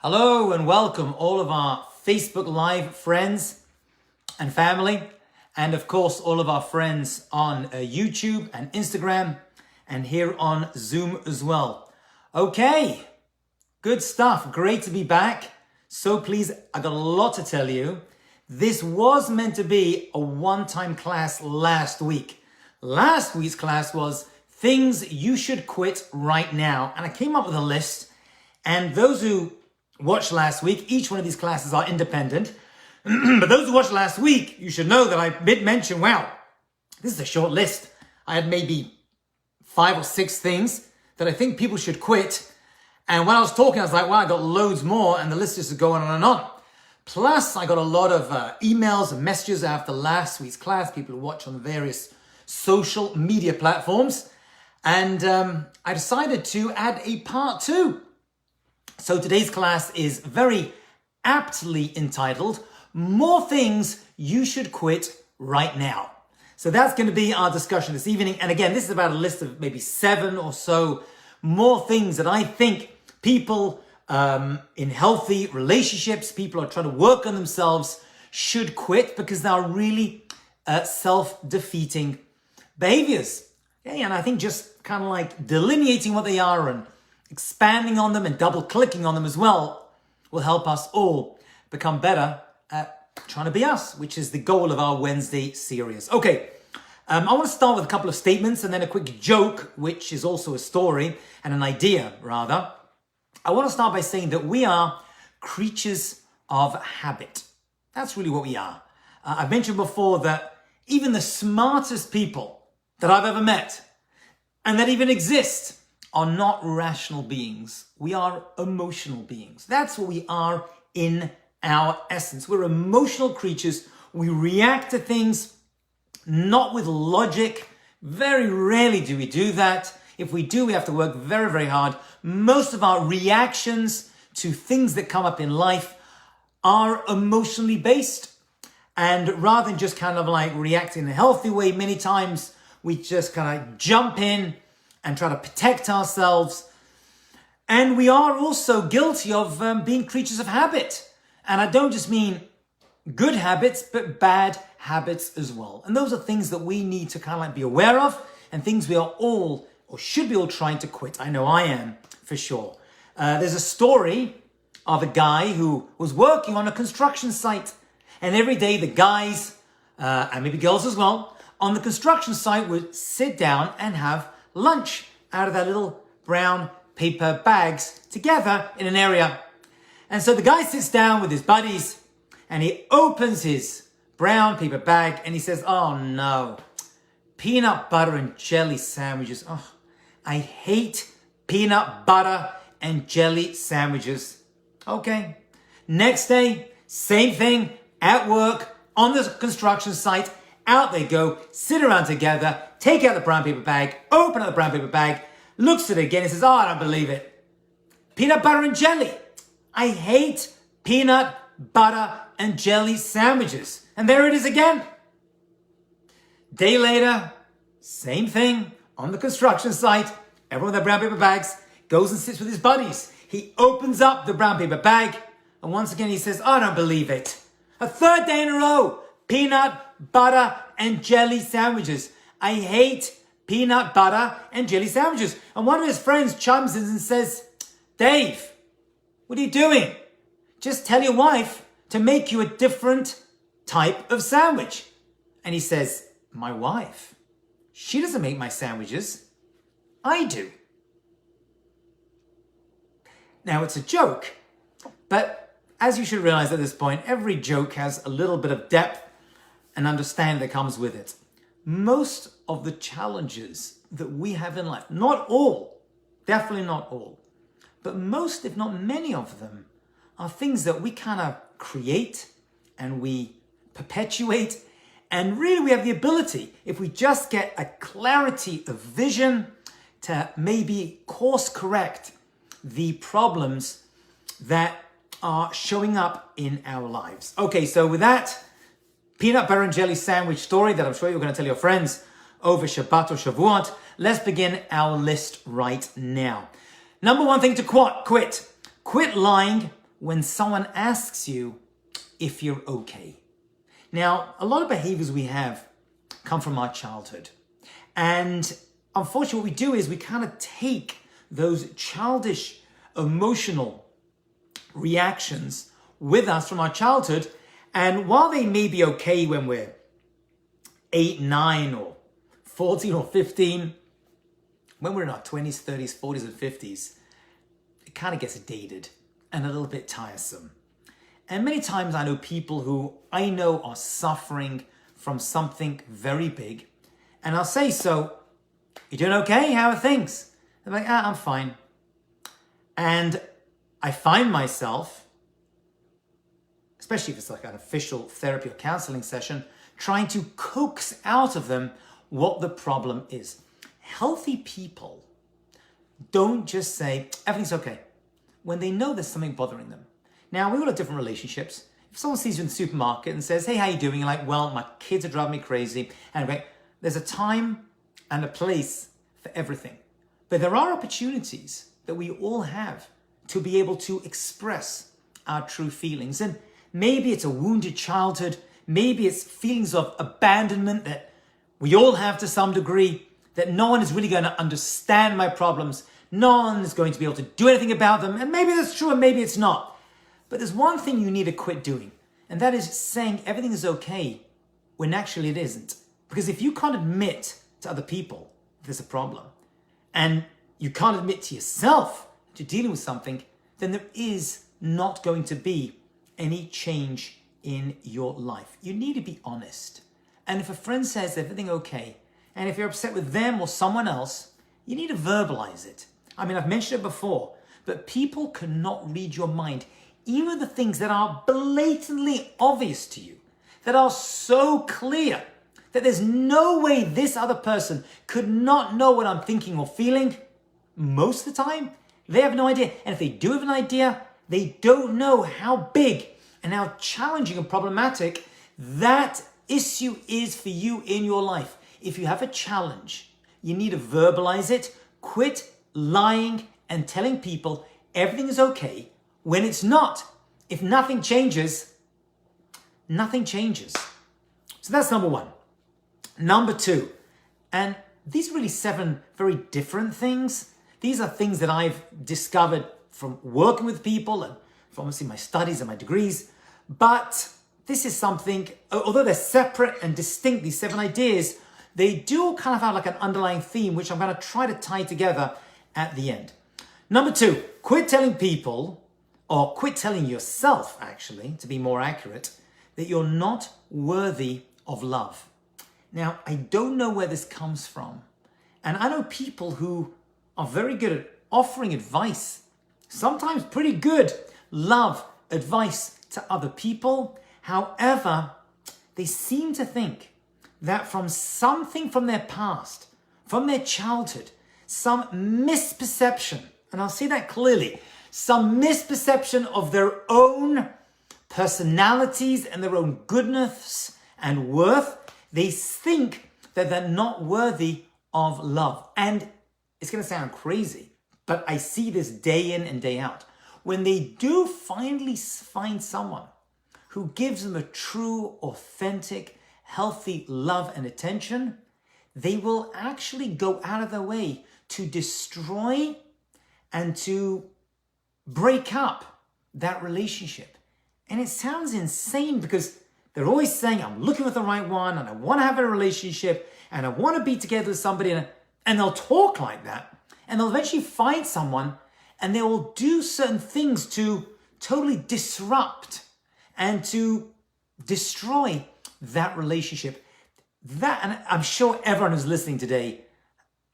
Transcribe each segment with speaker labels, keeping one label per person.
Speaker 1: Hello and welcome all of our Facebook Live friends and family, and of course all of our friends on YouTube and Instagram and here on Zoom as well. Okay, good stuff. Great to be back. So pleased. I got a lot to tell you. This was meant to be a one-time class last week. Last week's class was things you should quit right now. And I came up with a list, and those who watched last week, each one of these classes are independent. But those who watched last week, you should know that I did mention, wow, this is a short list. I had maybe 5 or 6 things that I think people should quit. And when I was talking, I was like, wow, I got loads more, and the list just going on and on. Plus, I got a lot of emails and messages after last week's class, people who watch on the various social media platforms. And I decided to add a part 2. So today's class is very aptly entitled, More Things You Should Quit Right Now. So that's going to be our discussion this evening. And again, this is about a list of maybe 7 or so more things that I think people in healthy relationships, people are trying to work on themselves, should quit because they are really self-defeating behaviors. Yeah, and I think just kind of like delineating what they are and expanding on them and double clicking on them as well will help us all become better at trying to be us, which is the goal of our Wednesday series. Okay, I want to start with a couple of statements and then a quick joke, which is also a story and an idea rather. I want to start by saying that we are creatures of habit. That's really what we are. I've mentioned before that even the smartest people that I've ever met and that even exist are not rational beings. We are emotional beings. That's what we are in our essence. We're emotional creatures. We react to things not with logic. Very rarely do we do that. If we do, we have to work very, very hard. Most of our reactions to things that come up in life are emotionally based. And rather than just kind of like reacting in a healthy way, many times we just kind of jump in and try to protect ourselves. And we are also guilty of being creatures of habit. And I don't just mean good habits, but bad habits as well. And those are things that we need to kind of like be aware of and things we are all, or should be all trying to quit. I know I am, for sure. There's a story of a guy who was working on a construction site. And every day the guys, and maybe girls as well, on the construction site would sit down and have lunch out of their little brown paper bags together in an area. And so the guy sits down with his buddies and he opens his brown paper bag and he says, oh no, peanut butter and jelly sandwiches. Oh, I hate peanut butter and jelly sandwiches. Okay. Next day, same thing at work, on the construction site. Out they go, sit around together, take out the brown paper bag, open up the brown paper bag, looks at it again and says, oh, I don't believe it. Peanut butter and jelly. I hate peanut butter and jelly sandwiches. And there it is again. Day later, same thing on the construction site. Everyone with their brown paper bags goes and sits with his buddies. He opens up the brown paper bag and once again he says, oh, I don't believe it. A third day in a row, peanut butter and jelly sandwiches. I hate peanut butter and jelly sandwiches. And one of his friends chimes in and says, Dave, what are you doing? Just tell your wife to make you a different type of sandwich. And he says, my wife? She doesn't make my sandwiches. I do. Now it's a joke, but as you should realize at this point, every joke has a little bit of depth and understanding that comes with it. Most of the challenges that we have in life, not all, definitely not all, but most, if not many of them, are things that we kind of create and we perpetuate. And really we have the ability, if we just get a clarity of vision, to maybe course correct the problems that are showing up in our lives. Okay, so with that peanut butter and jelly sandwich story that I'm sure you're going to tell your friends over Shabbat or Shavuot, let's begin our list right now. Number 1 thing to quit. Quit lying when someone asks you if you're okay. Now, a lot of behaviors we have come from our childhood. And unfortunately, what we do is we kind of take those childish, emotional reactions with us from our childhood. And while they may be okay when we're 8, 9, or 14 or 15, when we're in our 20s, 30s, 40s, and 50s, it kind of gets dated and a little bit tiresome. And many times I know people who I know are suffering from something very big. And I'll say, so, you doing okay? How are things? They're like, I'm fine. And I find myself, especially if it's like an official therapy or counseling session, trying to coax out of them what the problem is. Healthy people don't just say, everything's okay, when they know there's something bothering them. Now, we all have different relationships. If someone sees you in the supermarket and says, hey, how you doing? You're like, well, my kids are driving me crazy. Anyway, there's a time and a place for everything. But there are opportunities that we all have to be able to express our true feelings. And maybe it's a wounded childhood. Maybe it's feelings of abandonment that we all have to some degree, that no one is really going to understand my problems. No one is going to be able to do anything about them. And maybe that's true and maybe it's not. But there's one thing you need to quit doing, and that is saying everything is okay when actually it isn't. Because if you can't admit to other people there's a problem, and you can't admit to yourself that you're dealing with something, then there is not going to be any change in your life. You need to be honest. And if a friend says everything okay, and if you're upset with them or someone else, you need to verbalize it. I mean, I've mentioned it before, but people cannot read your mind. Even the things that are blatantly obvious to you, that are so clear that there's no way this other person could not know what I'm thinking or feeling, most of the time, they have no idea. And if they do have an idea, they don't know how big and how challenging and problematic that issue is for you in your life. If you have a challenge, you need to verbalize it, quit lying and telling people everything is okay when it's not. If nothing changes, nothing changes. So that's number one. Number two, and these are really 7 very different things. These are things that I've discovered from working with people and from obviously my studies and my degrees. But this is something, although they're separate and distinct, these 7 ideas, they do kind of have like an underlying theme, which I'm going to try to tie together at the end. Number 2, quit telling people, or quit telling yourself, actually, to be more accurate, that you're not worthy of love. Now, I don't know where this comes from. And I know people who are very good at offering advice, sometimes pretty good love advice to other people. However, they seem to think that from something from their past, from their childhood, some misperception, and I'll say that clearly, some misperception of their own personalities and their own goodness and worth, they think that they're not worthy of love. And it's going to sound crazy, but I see this day in and day out. When they do finally find someone who gives them a true, authentic, healthy love and attention, they will actually go out of their way to destroy and to break up that relationship. And it sounds insane because they're always saying, I'm looking for the right one and I want to have a relationship and I want to be together with somebody. And they'll talk like that. And they'll eventually find someone and they will do certain things to totally disrupt and to destroy that relationship. That, and I'm sure everyone who's listening today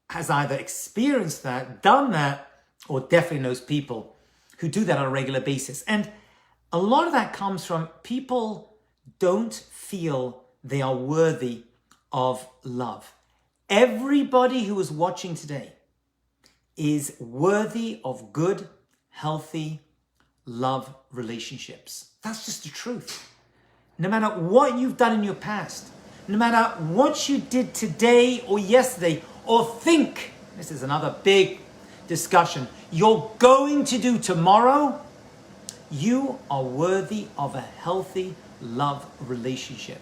Speaker 1: has either experienced that, done that, or definitely knows people who do that on a regular basis. And a lot of that comes from people don't feel they are worthy of love. Everybody who is watching today is worthy of good, healthy love relationships. That's just the truth. No matter what you've done in your past, no matter what you did today or yesterday, or think, this is another big discussion, you're going to do tomorrow, You are worthy of a healthy love relationship.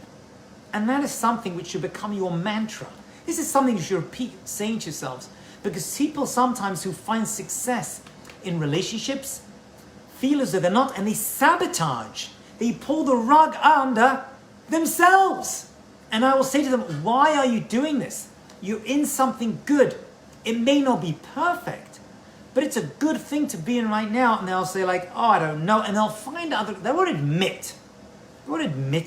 Speaker 1: And that is something which should become your mantra. This is something you should repeat saying to yourselves, because people sometimes who find success in relationships feel as though they're not, and they sabotage. They pull the rug under themselves. And I will say to them, why are you doing this? You're in something good. It may not be perfect, but it's a good thing to be in right now. And they'll say like, oh, I don't know. And they'll find they won't admit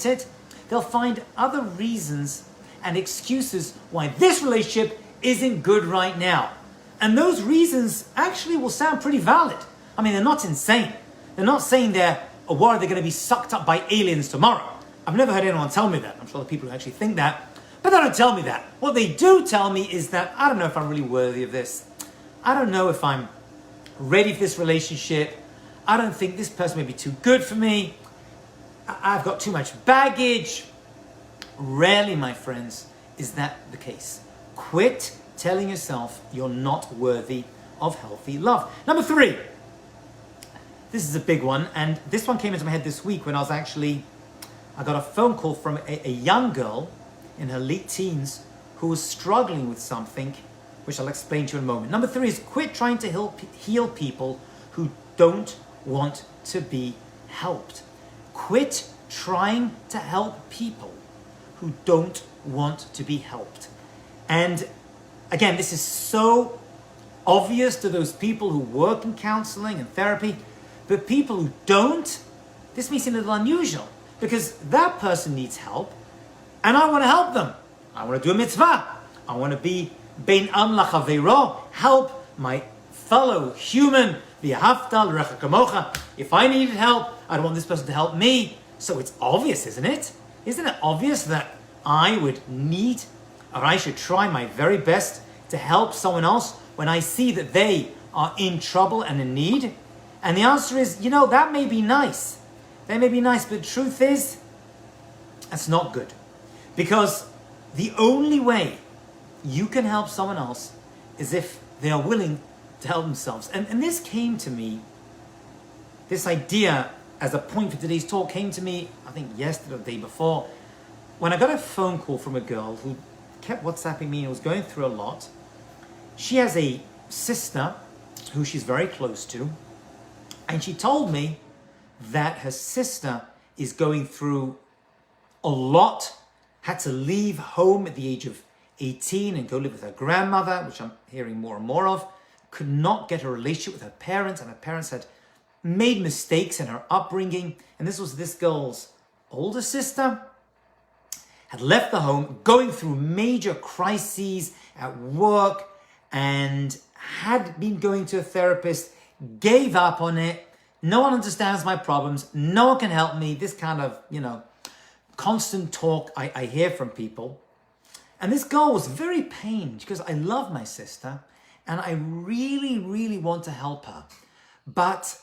Speaker 1: it. They'll find other reasons and excuses why this relationship isn't good right now. And those reasons actually will sound pretty valid. I mean, they're not insane. They're not saying they're worried they're going to be sucked up by aliens tomorrow. I've never heard anyone tell me that. I'm sure the people who actually think that, but they don't tell me that. What they do tell me is that I don't know if I'm really worthy of this. I don't know if I'm ready for this relationship. I don't think this person may be too good for me. I've got too much baggage. Rarely, my friends, is that the case. Quit telling yourself you're not worthy of healthy love. Number 3. This is a big one, and this one came into my head this week when I got a phone call from a young girl in her late teens who was struggling with something, which I'll explain to you in a moment. Number 3 is quit trying to heal people who don't want to be helped. Quit trying to help people who don't want to be helped. And again, this is so obvious to those people who work in counseling and therapy, but people who don't, this may seem a little unusual because that person needs help and I want to help them. I want to do a mitzvah. I want to be bein am lachavero, help my fellow human. If I needed help, I'd want this person to help me. So it's obvious, isn't it? Isn't it obvious that I would need, or I should try my very best to help someone else when I see that they are in trouble and in need? And the answer is, that may be nice. That may be nice, but the truth is, that's not good. Because the only way you can help someone else is if they are willing to help themselves. And this came to me, this idea as a point for today's talk came to me, I think yesterday or the day before, when I got a phone call from a girl who kept WhatsApping me and was going through a lot. She has a sister who she's very close to, and she told me that her sister is going through a lot, had to leave home at the age of 18 and go live with her grandmother, which I'm hearing more and more of, could not get a relationship with her parents, and her parents had made mistakes in her upbringing. And this was this girl's older sister, had left the home, going through major crises at work, and had been going to a therapist, gave up on it. No one understands my problems. No one can help me. This kind of, constant talk I hear from people. And this girl was very pained because I love my sister and I really, really want to help her. But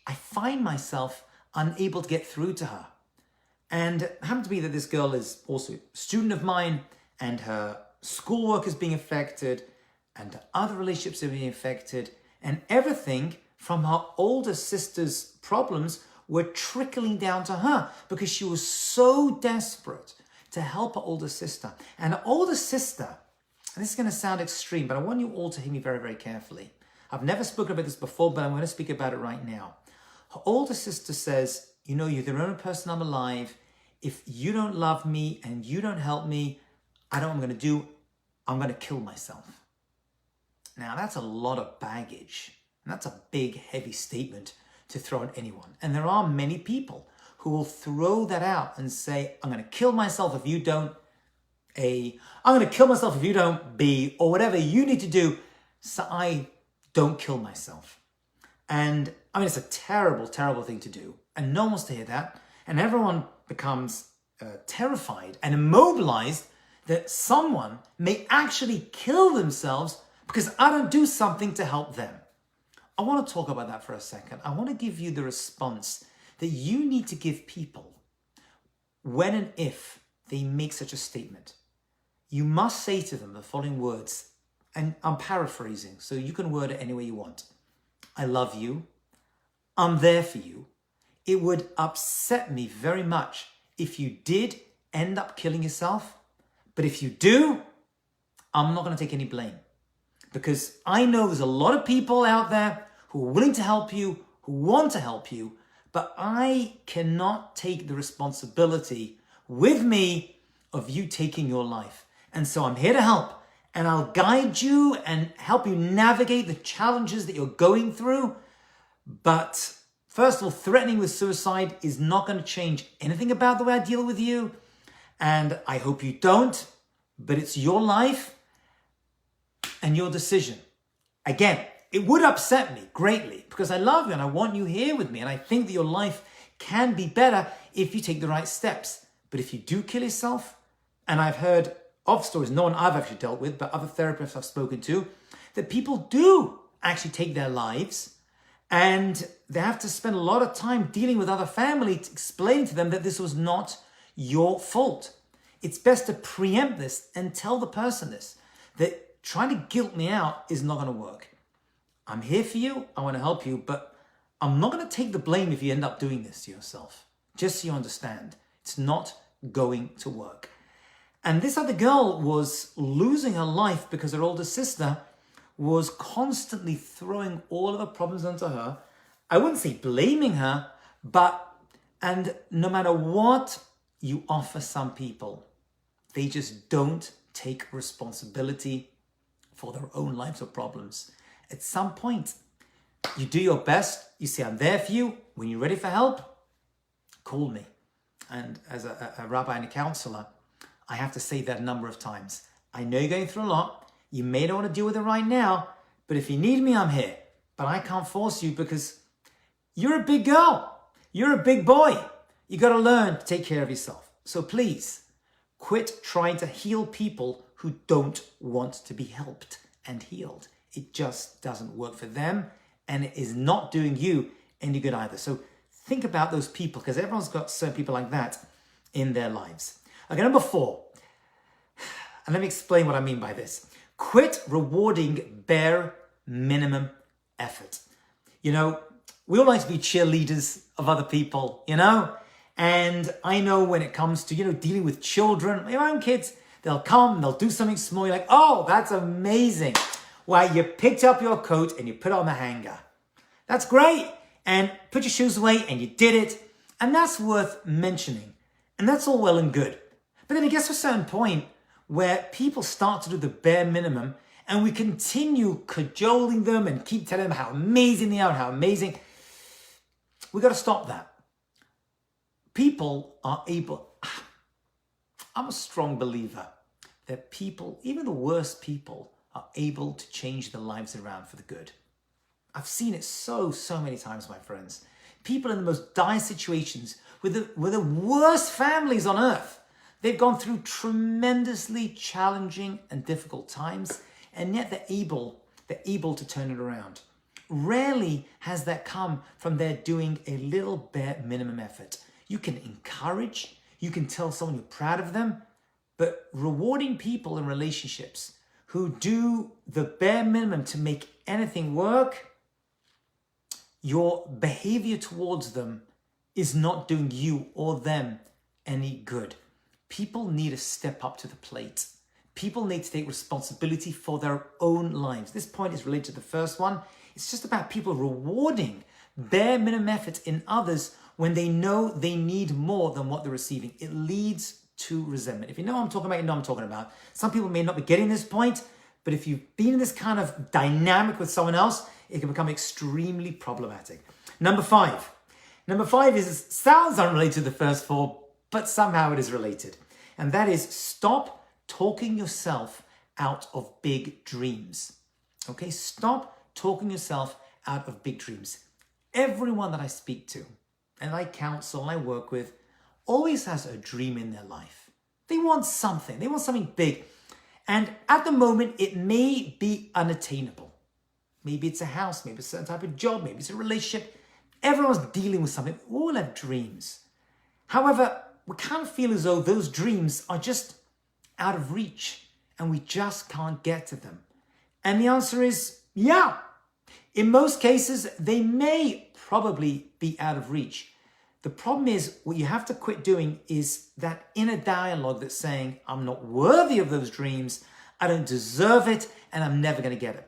Speaker 1: I find myself unable to get through to her. And it happened to be that this girl is also a student of mine, and her schoolwork is being affected, and her other relationships are being affected, and everything from her older sister's problems were trickling down to her because she was so desperate to help her older sister. And her older sister, and this is going to sound extreme, but I want you all to hear me very, very carefully. I've never spoken about this before, but I'm going to speak about it right now. Her older sister says, you're the only person I'm alive. If you don't love me and you don't help me, I know what I'm going to do. I'm going to kill myself. Now, that's a lot of baggage. And that's a big, heavy statement to throw at anyone. And there are many people who will throw that out and say, I'm going to kill myself if you don't A. I'm going to kill myself if you don't B, or whatever you need to do so I don't kill myself. And I mean, it's a terrible, terrible thing to do. And no one wants to hear that. And everyone becomes terrified and immobilized that someone may actually kill themselves because I don't do something to help them. I want to talk about that for a second. I want to give you the response that you need to give people when and if they make such a statement. You must say to them the following words, and I'm paraphrasing, so you can word it any way you want. I love you. I'm there for you. it would upset me very much if you did end up killing yourself. But if you do, I'm not going to take any blame. Because I know there's a lot of people out there who are willing to help you, who want to help you, but I cannot take the responsibility with me of you taking your life. And so I'm here to help, and I'll guide you and help you navigate the challenges that you're going through. But first of all, threatening with suicide is not going to change anything about the way I deal with you. And I hope you don't, but it's your life and your decision. Again, it would upset me greatly because I love you and I want you here with me. And I think that your life can be better if you take the right steps. But if you do kill yourself, and I've heard of stories, no one I've actually dealt with, but other therapists I've spoken to, that people do actually take their lives and they have to spend a lot of time dealing with other family to explain to them that this was not your fault. It's best to preempt this and tell the person this, that trying to guilt me out is not going to work. I'm here for you, I want to help you, but I'm not going to take the blame if you end up doing this to yourself. Just so you understand, it's not going to work. And this other girl was losing her life because her older sister was constantly throwing all of the problems onto her. I wouldn't say blaming her, and no matter what you offer some people, they just don't take responsibility for their own lives or problems. At some point, you do your best. You say, I'm there for you. When you're ready for help, call me. And as a rabbi and a counselor, I have to say that a number of times. I know you're going through a lot. You may not want to deal with it right now, but if you need me, I'm here. But I can't force you because you're a big girl. You're a big boy. You got to learn to take care of yourself. So please, quit trying to heal people who don't want to be helped and healed. It just doesn't work for them, and it is not doing you any good either. So think about those people, because everyone's got certain people like that in their lives. Okay, number 4. And let me explain what I mean by this. Quit rewarding bare minimum effort. You know, we all like to be cheerleaders of other people, you know? And I know when it comes to, dealing with children, your own kids, they'll come, they'll do something small. You're like, oh, that's amazing. Well, you picked up your coat and you put it on the hanger. That's great. And put your shoes away and you did it. And that's worth mentioning. And that's all well and good. But then it gets to a certain point where people start to do the bare minimum and we continue cajoling them and keep telling them how amazing they are, how amazing. We've got to stop that. People are able, I'm a strong believer that people, even the worst people, are able to change their lives around for the good. I've seen it so many times, my friends. People in the most dire situations with the worst families on earth. They've gone through tremendously challenging and difficult times, and yet they're able to turn it around. Rarely has that come from their doing a little bare minimum effort. You can encourage, you can tell someone you're proud of them, but rewarding people in relationships who do the bare minimum to make anything work, your behavior towards them is not doing you or them any good. People need to step up to the plate. People need to take responsibility for their own lives. This point is related to the first one. It's just about people rewarding bare minimum effort in others when they know they need more than what they're receiving. It leads to resentment. If you know what I'm talking about, you know what I'm talking about. Some people may not be getting this point, but if you've been in this kind of dynamic with someone else, it can become extremely problematic. Number 5. Number 5 sounds unrelated to the first 4, but somehow it is related. And that is stop talking yourself out of big dreams. Okay, stop talking yourself out of big dreams. Everyone that I speak to, and I counsel, and I work with, always has a dream in their life. They want something. They want something big. And at the moment, it may be unattainable. Maybe it's a house, maybe it's a certain type of job, maybe it's a relationship. Everyone's dealing with something. We all have dreams. However, we kind of feel as though those dreams are just out of reach and we just can't get to them. And the answer is, yeah. In most cases, they may probably be out of reach. The problem is, what you have to quit doing is that inner dialogue that's saying, I'm not worthy of those dreams, I don't deserve it, and I'm never going to get it.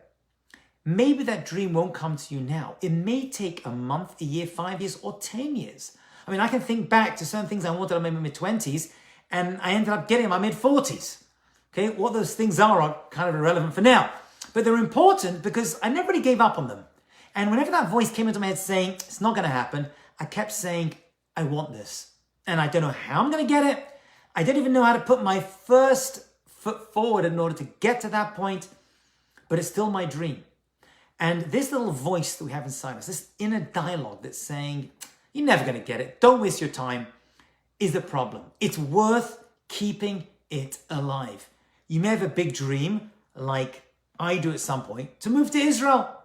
Speaker 1: Maybe that dream won't come to you now. It may take a month, a year, 5 years, or 10 years. I mean, I can think back to certain things I wanted in my mid-20s, and I ended up getting in my mid-40s. Okay, what those things are kind of irrelevant for now. But they're important because I never really gave up on them. And whenever that voice came into my head saying, it's not going to happen, I kept saying, I want this. And I don't know how I'm going to get it. I don't even know how to put my first foot forward in order to get to that point. But it's still my dream. And this little voice that we have inside us, this inner dialogue that's saying, you're never going to get it, don't waste your time, is the problem. It's worth keeping it alive. You may have a big dream, like I do at some point, to move to Israel.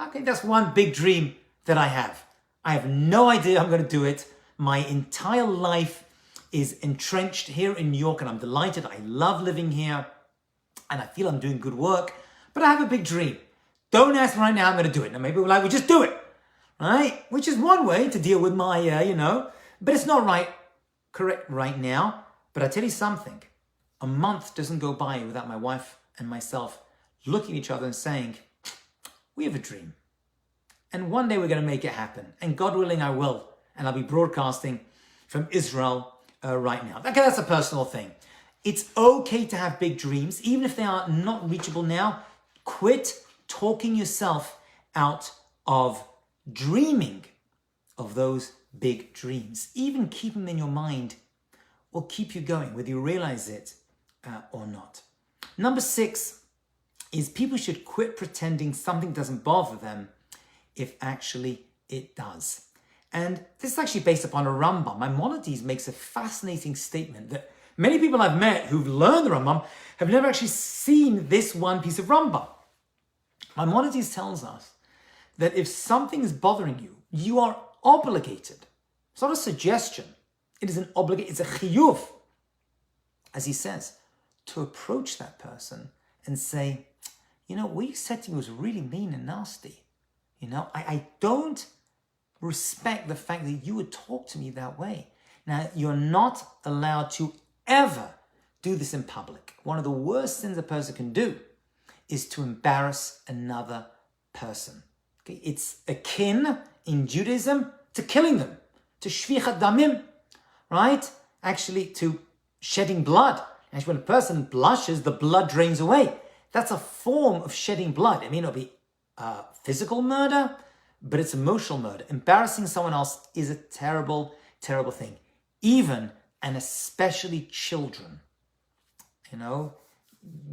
Speaker 1: Okay, that's one big dream that I have. I have no idea I'm going to do it. My entire life is entrenched here in New York, and I'm delighted. I love living here, and I feel I'm doing good work, but I have a big dream. Don't ask me right now, I'm going to do it. Now, maybe we're like, well, just do it, right? Which is one way to deal with my, but it's not correct right now. But I tell you something, a month doesn't go by without my wife and myself looking at each other and saying, we have a dream. And one day we're going to make it happen. And God willing, I will. And I'll be broadcasting from Israel right now. Okay, that's a personal thing. It's okay to have big dreams, even if they are not reachable now. Quit talking yourself out of dreaming of those big dreams. Even keeping them in your mind will keep you going, whether you realize it or not. Number 6 is people should quit pretending something doesn't bother them if actually it does. And this is actually based upon a Rambam. Maimonides makes a fascinating statement that many people I've met who've learned the Rambam have never actually seen this one piece of Rambam. Maimonides tells us that if something is bothering you, you are obligated. It's not a suggestion. It is an obligation. It's a chiyuv, as he says, to approach that person and say, what you said to me was really mean and nasty. I don't respect the fact that you would talk to me that way. Now, you're not allowed to ever do this in public. One of the worst things a person can do is to embarrass another person. Okay? It's akin in Judaism to killing them, to shvichat damim, right? Actually, to shedding blood. Actually, when a person blushes, the blood drains away. That's a form of shedding blood. It may not be physical murder, but it's emotional murder. Embarrassing someone else is a terrible, terrible thing. Even and especially children. You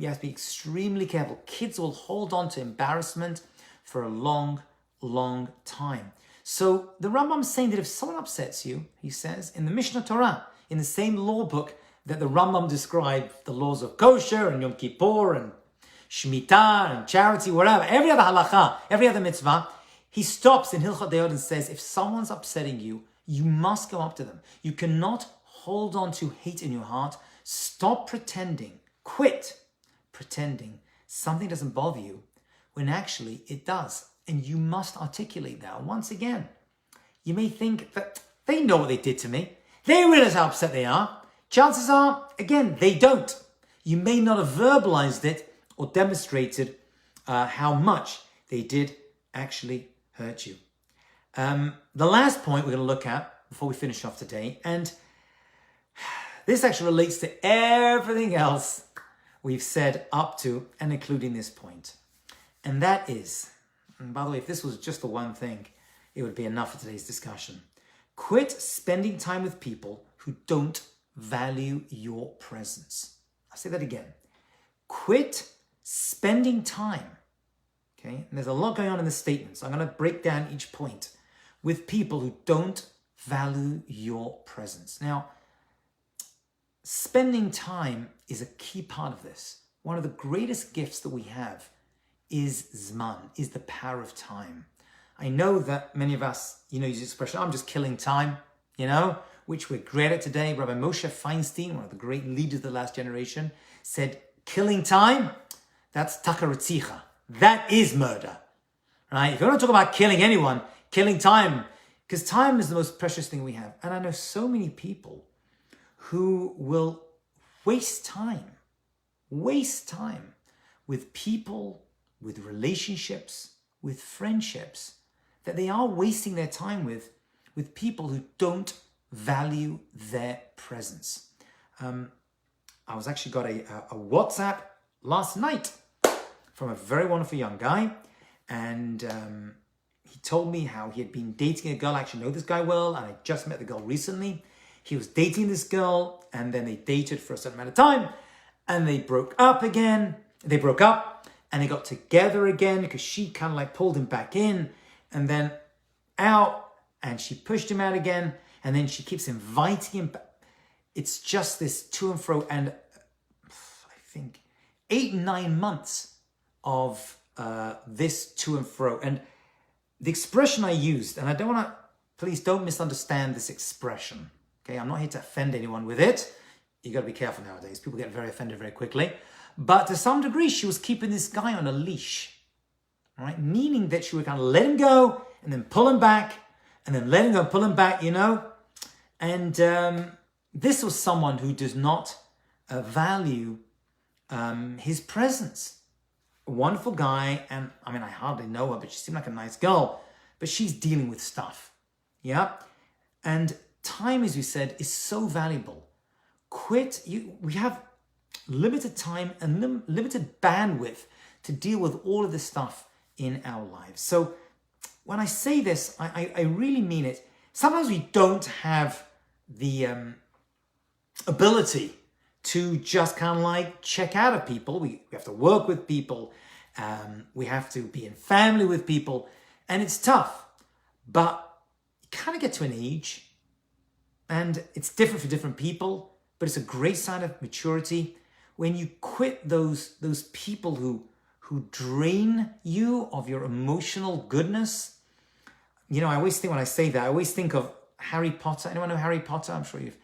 Speaker 1: have to be extremely careful. Kids will hold on to embarrassment for a long, long time. So the Rambam is saying that if someone upsets you, he says, in the Mishnah Torah, in the same law book that the Rambam described the laws of kosher and Yom Kippur and Shemitah and charity, whatever, every other halacha, every other mitzvah, he stops in Hilchot Deot and says, if someone's upsetting you, you must go up to them. You cannot hold on to hate in your heart. Stop pretending. Quit pretending something doesn't bother you when actually it does. And you must articulate that. Once again, you may think that they know what they did to me. They realize how upset they are. Chances are, again, they don't. You may not have verbalized it or demonstrated how much they did actually hurt you. The last point we're going to look at before we finish off today, and this actually relates to everything else we've said up to and including this point. And that is, and by the way, if this was just the one thing, it would be enough for today's discussion. Quit spending time with people who don't value your presence. I'll say that again. Quit spending time, okay? And there's a lot going on in the statement, so I'm going to break down each point with people who don't value your presence. Now, spending time is a key part of this. One of the greatest gifts that we have is Zman, is the power of time. I know that many of us, use the expression, I'm just killing time, which we're great at today. Rabbi Moshe Feinstein, one of the great leaders of the last generation, said, killing time, that's takaritzicha. That is murder, right? If you want to talk about killing anyone, killing time Because time is the most precious thing we have. And I know so many people who will waste time with people, with relationships, with friendships, that they are wasting their time with people who don't value their presence. I was actually got a WhatsApp last night from a very wonderful young guy, and he told me how he had been dating a girl. I actually know this guy well, and I just met the girl recently. He was dating this girl, and then they dated for a certain amount of time, and they broke up again. They broke up, and they got together again because she kind of like pulled him back in, and then out, and she pushed him out again, and then she keeps inviting him back. It's just this to and fro, and I think 8-9 months of this to and fro. And the expression I used, and I don't want to, please don't misunderstand this expression. Okay, I'm not here to offend anyone with it. You got to be careful nowadays. People get very offended very quickly. But to some degree, she was keeping this guy on a leash, right? Meaning that she would kind of let him go and then pull him back, and then let him go and pull him back, you know? And this was someone who does not value his presence. A wonderful guy, and I mean, I hardly know her, but she seemed like a nice girl. But she's dealing with stuff, yeah? And time, as we said, is so valuable. We have limited time and limited bandwidth to deal with all of this stuff in our lives. So when I say this, I really mean it. Sometimes we don't have the ability to just kind of like check out of people. We have to work with people. We have to be in family with people. And it's tough. But you kind of get to an age, and it's different for different people, but it's a great sign of maturity when you quit those people who drain you of your emotional goodness. You know, I always think, when I say that, I always think of Harry Potter. Anyone know Harry Potter? I'm sure you've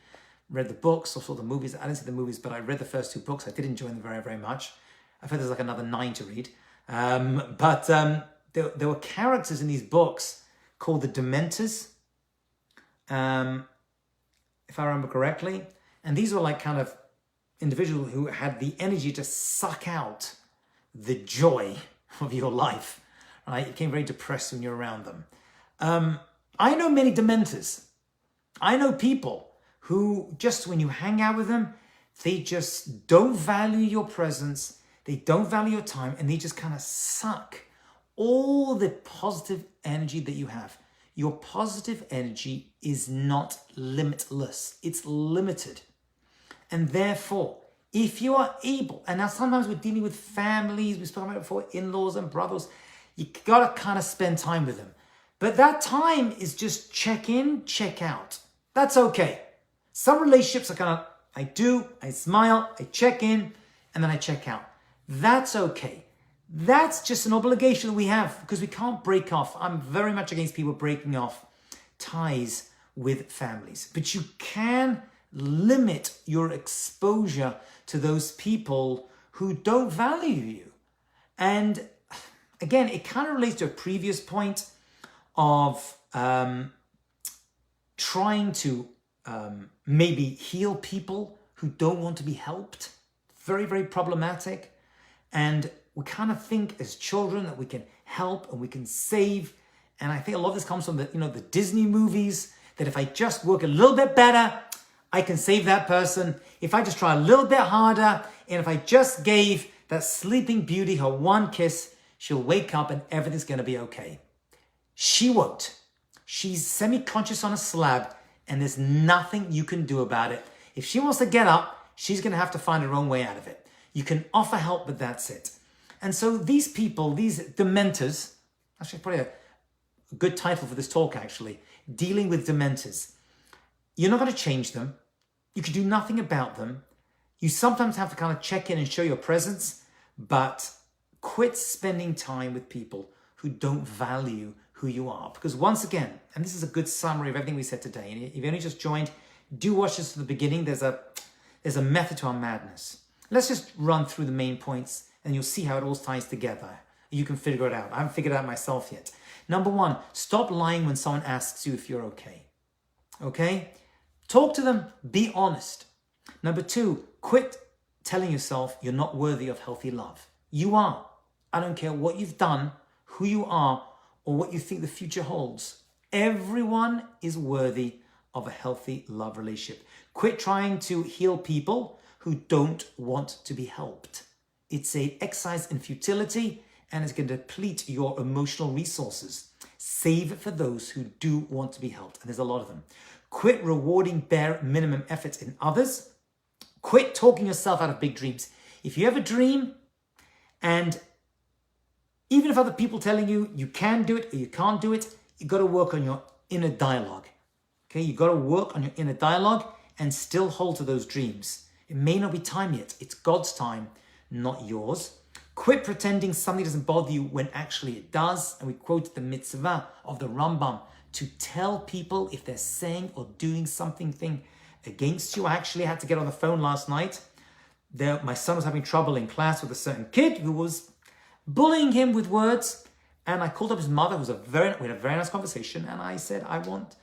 Speaker 1: read the books or saw the movies. I didn't see the movies, but I read the first 2 books. I did enjoy them very, very much. I've heard there's like another 9 to read. But there were characters in these books called the Dementors, if I remember correctly. And these were like kind of individuals who had the energy to suck out the joy of your life, right? You became very depressed when you're around them. I know many Dementors. I know people who just, when you hang out with them, they just don't value your presence. They don't value your time, and they just kind of suck all the positive energy that you have. Your positive energy is not limitless. It's limited. And therefore, if you are able, and now sometimes we're dealing with families, we spoke about it before, in-laws and brothers, you got to kind of spend time with them. But that time is just check in, check out. That's okay. Some relationships are kind of, I smile, I check in, and then I check out. That's okay. That's just an obligation that we have, because we can't break off. I'm very much against people breaking off ties with families. But you can limit your exposure to those people who don't value you. And again, it kind of relates to a previous point of trying to maybe heal people who don't want to be helped. Very, very problematic. And we kind of think as children that we can help and we can save. And I think a lot of this comes from the Disney movies, that if I just work a little bit better, I can save that person. If I just try a little bit harder, and if I just gave that sleeping beauty her one kiss, she'll wake up and everything's going to be okay. She won't. She's semi-conscious on a slab, and there's nothing you can do about it. If she wants to get up, she's going to have to find her own way out of it. You can offer help, but that's it. And so these people, these Dementors, actually probably a good title for this talk actually, dealing with Dementors. You're not going to change them. You can do nothing about them. You sometimes have to kind of check in and show your presence, but quit spending time with people who don't value who you are. Because once again, and this is a good summary of everything we said today, and if you only just joined, do watch this to the beginning. There's a method to our madness. Let's just run through the main points, and you'll see how it all ties together. you can figure it out. I haven't figured it out myself yet. Number one, stop lying when someone asks you if you're okay. Okay? Talk to them. Be honest. Number two, quit telling yourself you're not worthy of healthy love. You are. I don't care what you've done, who you are, or what you think the future holds. Everyone is worthy of a healthy love relationship. Quit trying to heal people who don't want to be helped. It's an exercise in futility, and it's going to deplete your emotional resources. Save it for those who do want to be helped, and there's a lot of them. Quit rewarding bare minimum effort in others. Quit talking yourself out of big dreams. If you have a dream, and even if other people telling you you can do it or you can't do it, you got to work on your inner dialogue. Okay, you got to work on your inner dialogue and still hold to those dreams. It may not be time yet. It's God's time, not yours. Quit pretending something doesn't bother you when actually it does. And we quote the mitzvah of the Rambam to tell people if they're saying or doing something against you. I actually had to get on the phone last night. My son was having trouble in class with a certain kid who was bullying him with words. And I called up his mother, we had a very nice conversation. And I said, I want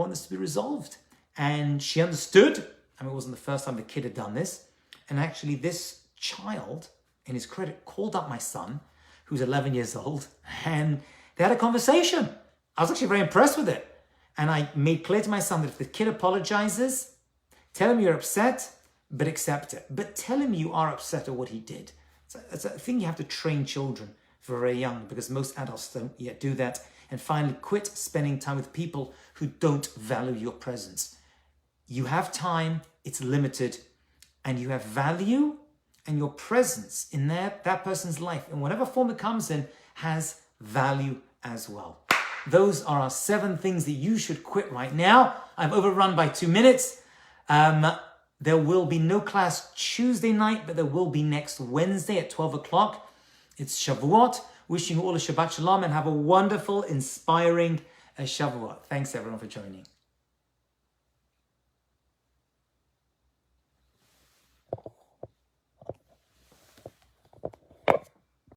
Speaker 1: this to be resolved. And she understood. I mean, it wasn't the first time the kid had done this. And actually this child, in his credit, called up my son, who's 11 years old, and they had a conversation. I was actually very impressed with it. And I made clear to my son that if the kid apologizes, tell him you're upset, but accept it. But tell him you are upset at what he did. It's a thing you have to train children for very young, because most adults don't yet do that. And finally, quit spending time with people who don't value your presence. You have time, it's limited, and you have value, and your presence in that person's life, in whatever form it comes in, has value as well. Those are our 7 things that you should quit right now. I'm overrun by 2 minutes. There will be no class Tuesday night, but there will be next Wednesday at 12 o'clock. It's Shavuot. Wishing you all a Shabbat Shalom and have a wonderful, inspiring Shavuot. Thanks everyone for joining.